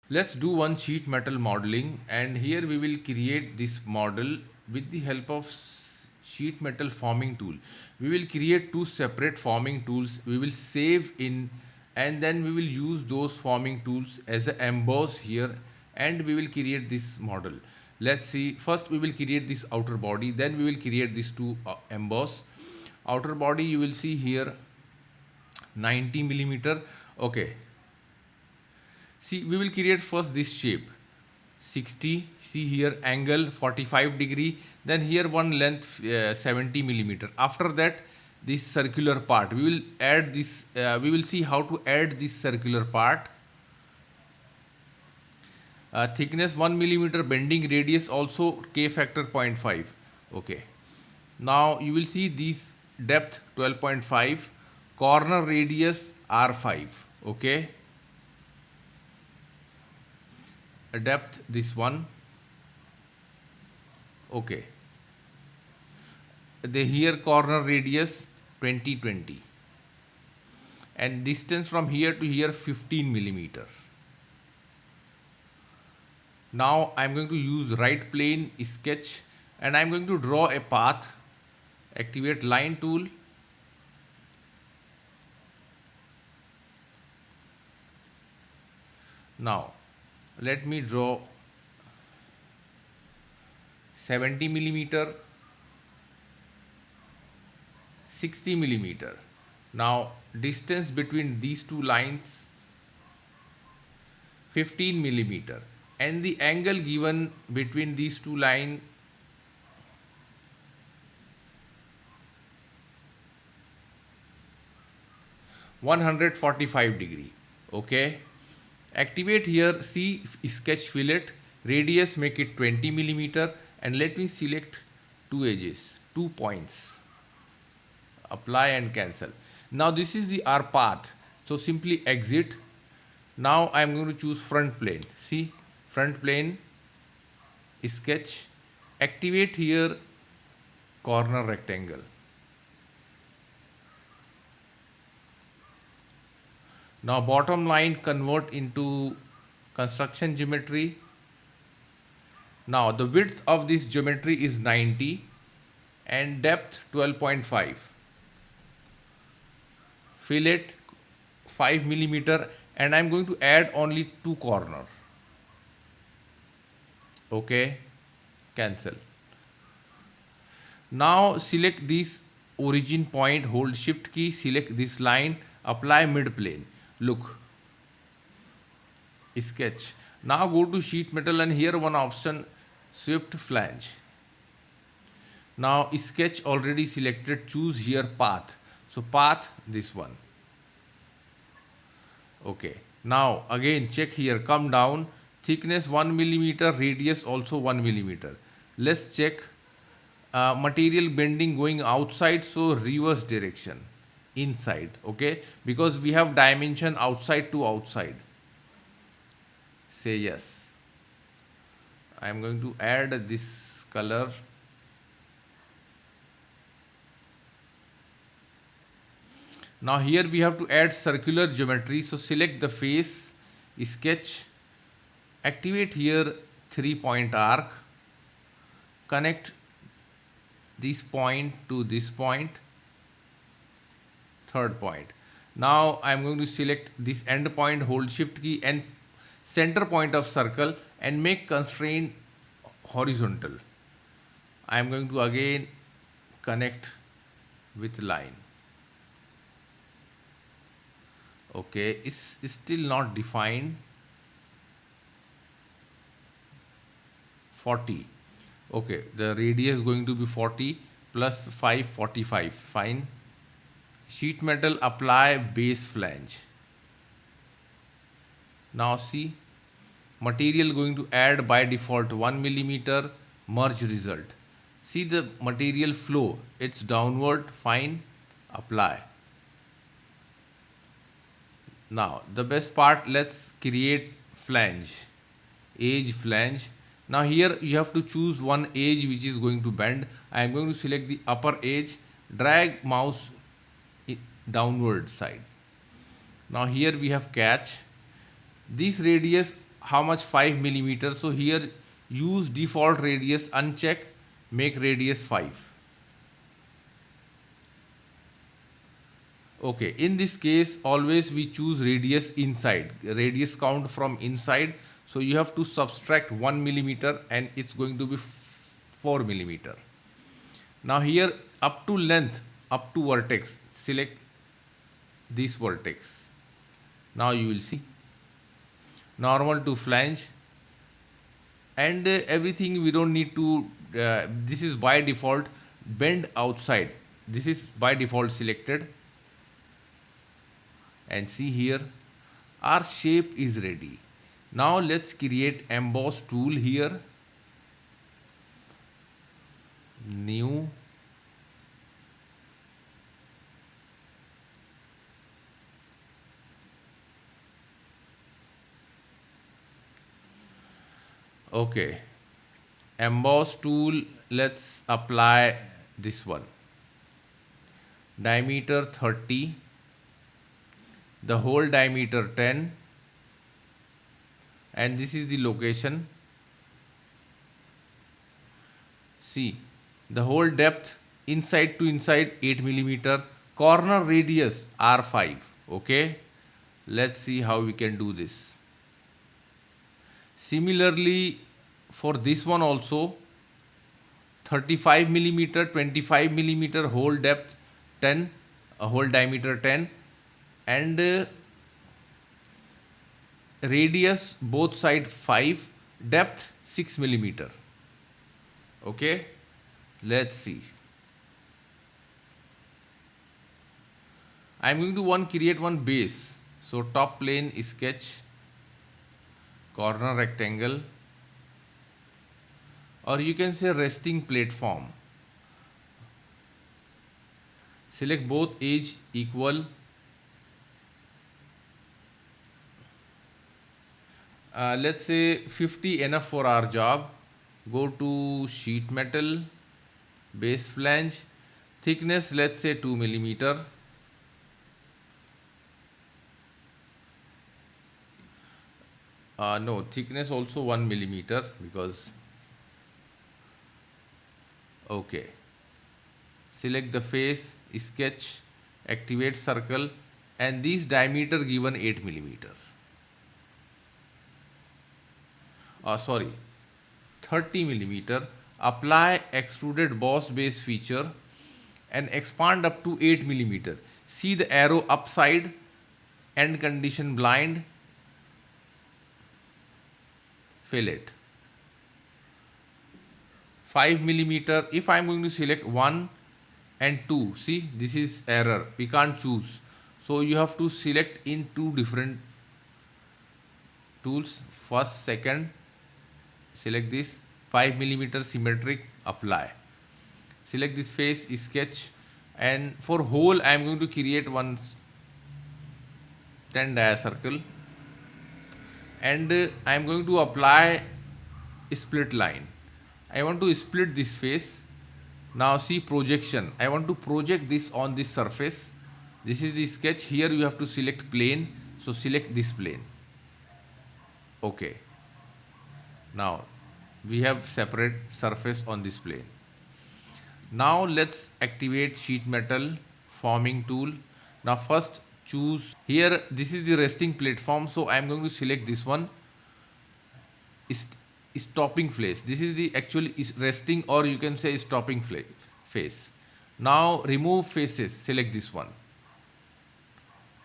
Let's do one sheet metal modeling, and here we will create this model with the help of sheet metal forming tool. We will create two separate forming tools. We will save in, and then we will use those forming tools as an emboss here, and we will create this model. Let's see. First we will create this outer body, then we will create these two emboss. Outer body you will see here 90 millimeter. Okay, see, we will create first this shape 60. See here angle 45 degree. Then here one length 70 millimeter. After that, this circular part. We will add this. We will see how to add this circular part. Thickness 1 millimeter. Bending radius also K factor 0.5. Okay. Now you will see this depth 12.5. Corner radius R5. Okay. Depth this one. Okay, the here corner radius 20 and distance from here to here 15 millimeter. Now I am going to use right plane sketch, and I am going to draw a path. Activate line tool. Now let me draw 70 millimeter, 60 millimeter. Now distance between these two lines 15 millimeter, and the angle given between these two lines 145 degree. Okay, activate here, see sketch fillet, radius make it 20 millimeter, and let me select two edges, 2 points, apply and cancel. Now this is the our path, so simply exit. Now I am going to choose front plane. See, front plane sketch, activate here corner rectangle. Now bottom line convert into construction geometry. Now the width of this geometry is 90 and depth 12.5. Fillet 5 millimeter, and I am going to add only two corner. Okay, cancel. Now select this origin point, hold shift key, select this line, apply mid plane. Look, sketch. Now go to sheet metal, and here one option, swept flange. Now sketch already selected, choose here path. So path this one. Okay, now again check here, come down, thickness 1 millimeter, radius also 1 millimeter. Let's check material bending going outside, so reverse direction, inside. Okay, because we have dimension outside to outside. Say yes. I am going to add this color. Now here we have to add circular geometry, so select the face, sketch, activate here 3-point arc, connect this point to this point, third point. Now I am going to select this end point, hold shift key, and center point of circle, and make constraint horizontal. I am going to again connect with line. Okay, it's still not defined. 40. Okay, the radius is going to be 40 plus 5, 45. Fine. Sheet metal, apply base flange. Now see, material going to add by default 1 millimeter, merge result. See the material flow, it's downward. Fine, apply. Now the best part, let's create flange, edge flange. Now here you have to choose one edge which is going to bend. I am going to select the upper edge, drag mouse downward side. Now here we have catch. This radius how much? 5 millimeter. So here use default radius, uncheck, make radius 5. Okay, in this case always we choose radius inside, radius count from inside. So you have to subtract 1 millimeter and it's going to be 4 millimeter. Now here up to length, up to vertex, select this vertex. Now you will see normal to flange, and everything we don't need to, this is by default bend outside. This is by default selected, and see here our shape is ready. Now let's create emboss tool here, new, okay, emboss tool. Let's apply this one, diameter 30, the whole diameter 10, and this is the location. See, the whole depth inside to inside 8 millimeter, corner radius R5. Okay, let's see how we can do this. Similarly for this one also, 35 millimeter, 25 millimeter, whole depth 10, whole diameter 10, and radius both side 5, depth 6 millimeter. Okay, let's see. I'm going to create one base. So top plane sketch, corner rectangle, or you can say resting platform. Select both edge equal. Let's say 50 enough for our job. Go to sheet metal, base flange, thickness let's say 2 millimeter. No, thickness also 1 millimeter because, okay. Select the face, sketch, activate circle, and this diameter given 8 millimeter. Sorry, 30 millimeter. Apply extruded boss base feature and expand up to 8 millimeter. See the arrow upside, end condition blind, fillet. 5 millimeter. If I am going to select 1 and 2, see this is error, we can't choose. So you have to select in two different tools. First, second, select this 5 millimeter symmetric, apply. Select this face, sketch, and for whole I am going to create one 10 dia circle, and I am going to apply split line. I want to split this face. Now see projection. I want to project this on this surface. This is the sketch. Here you have to select plane. So select this plane. Okay. Now we have separate surface on this plane. Now let's activate sheet metal forming tool. Now first choose here, this is the resting platform. So I am going to select this one, stopping face. This is the actual resting, or you can say stopping face. Now remove faces, select this one.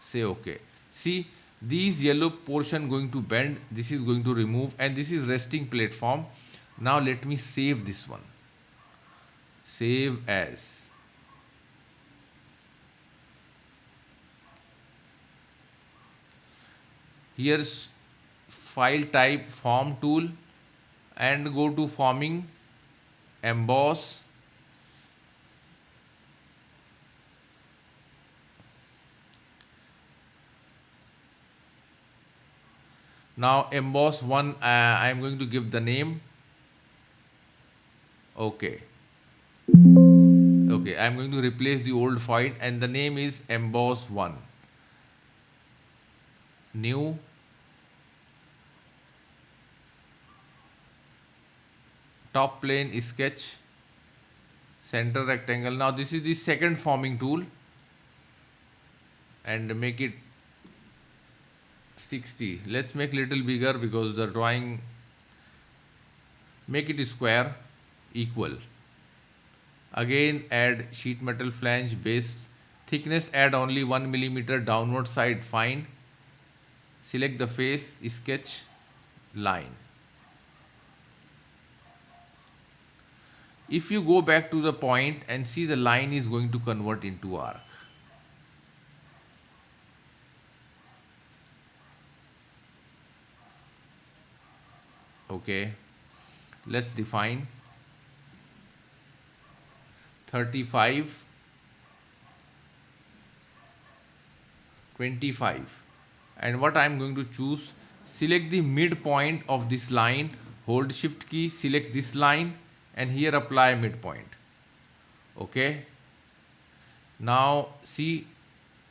Say okay. See these yellow portion going to bend, this is going to remove, and this is resting platform. Now let me save this one. Save as. Here's file type, form tool, and go to forming, emboss. Now emboss one, I am going to give the name. Okay. Okay, I am going to replace the old file and the name is emboss 1. New. top plane sketch, center rectangle. Now this is the second forming tool, and make it 60. Let's make little bigger because the drawing, make it square, equal. Again add sheet metal flange base thickness, add only 1 millimeter downward side, fine. Select the face, sketch line. If you go back to the point and see, the line is going to convert into arc. Okay, let's define 35, 25, and what I am going to choose, select the midpoint of this line, hold shift key, select this line, and here apply midpoint. Okay, now see,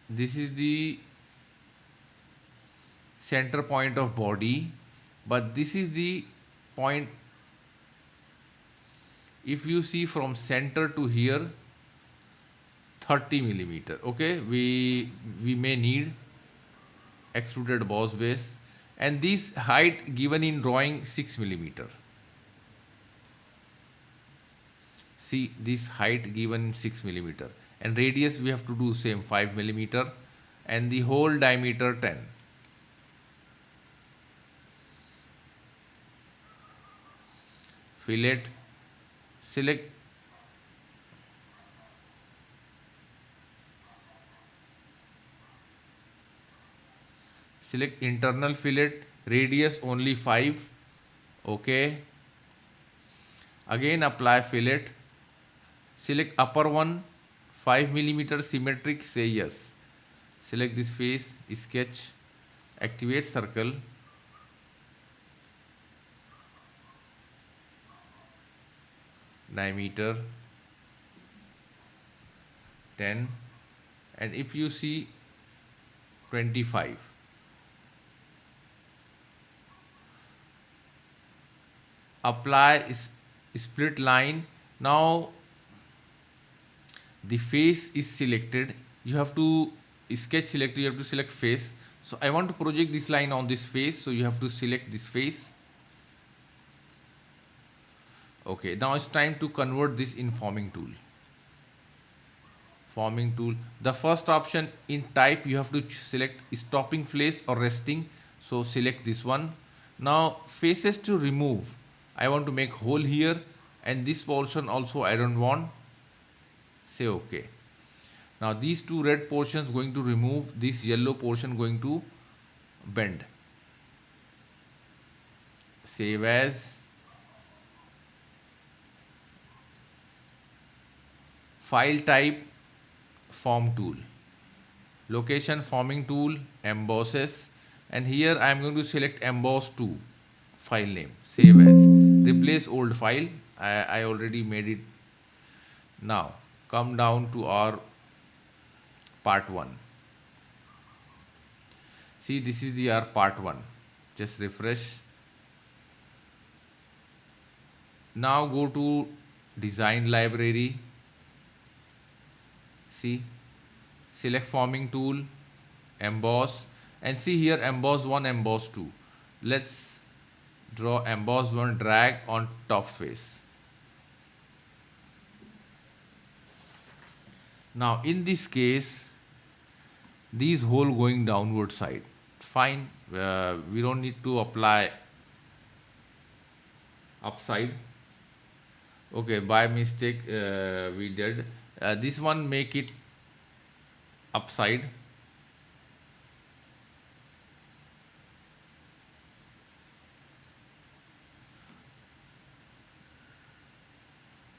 this is the center point of body, but this is the point. If you see from center to here, 30 millimeter. Okay, we may need extruded boss base, and this height given in drawing 6 millimeter. See, this height given 6 millimeter, and radius we have to do same 5 millimeter, and the whole diameter 10. Fillet, select internal fillet, radius only 5. Okay, again apply fillet, select upper one 5 millimeter symmetric, say yes. Select this face, sketch, activate circle, diameter 10, and if you see 25. Apply split line. Now the face is selected. You have to sketch selected, you have to select face. So I want to project this line on this face, so you have to select this face. Okay, now it's time to convert this in forming tool. Forming tool, the first option in type, you have to select stopping face or resting, so select this one. Now faces to remove, I want to make hole here, and this portion also I don't want, say okay. Now these two red portions going to remove, this yellow portion going to bend. Save as, file type form tool, location forming tool, embosses, and here I am going to select emboss 2, file name, save as, replace old file, I already made it. Now come down to our part 1. See, this is the our part 1, just refresh. Now go to design library, see, select forming tool, emboss, and see here emboss 1, emboss 2. Let's draw emboss 1, drag on top face. Now in this case, these hole going downward side, fine, we don't need to apply upside. Okay, by mistake we did this one, make it upside.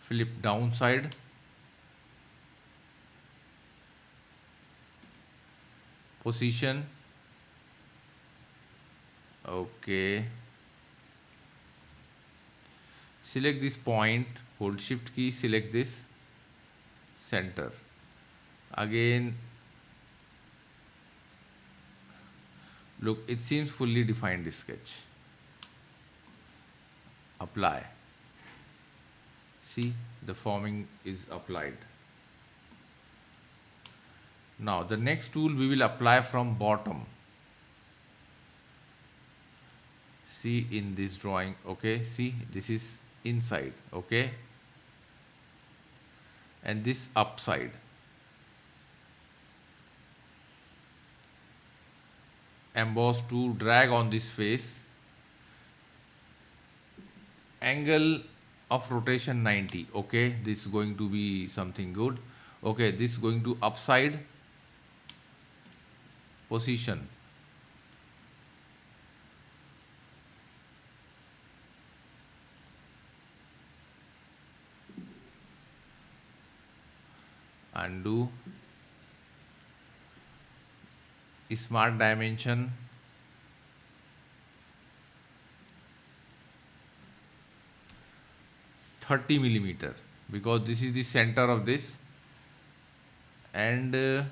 Flip downside, position, okay, select this point, hold shift key, select this center. Again, look, it seems fully defined, this sketch. Apply. See, the forming is applied. Now the next tool we will apply from bottom. See in this drawing, okay, see this is inside, okay, and this upside. Emboss to drag on this face, angle of rotation 90, okay, this is going to be something good, okay, this is going to upside position, undo, smart dimension, $30mm, because this is the center of this, and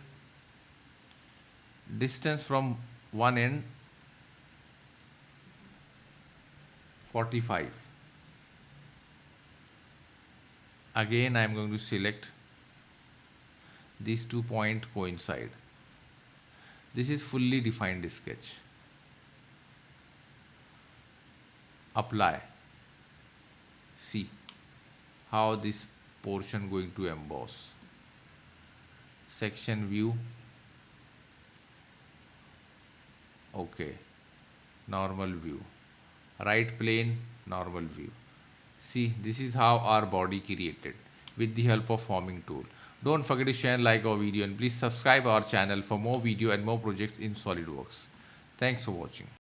distance from one end 45. Again I am going to select these 2 points coincide. This is fully defined sketch. Apply. See how this portion going to emboss. Section view. Okay. Normal view. Right plane, normal view. See, this is how our body created with the help of forming tool. Don't forget to share and like our video, and please subscribe our channel for more video and more projects in SolidWorks. Thanks for watching.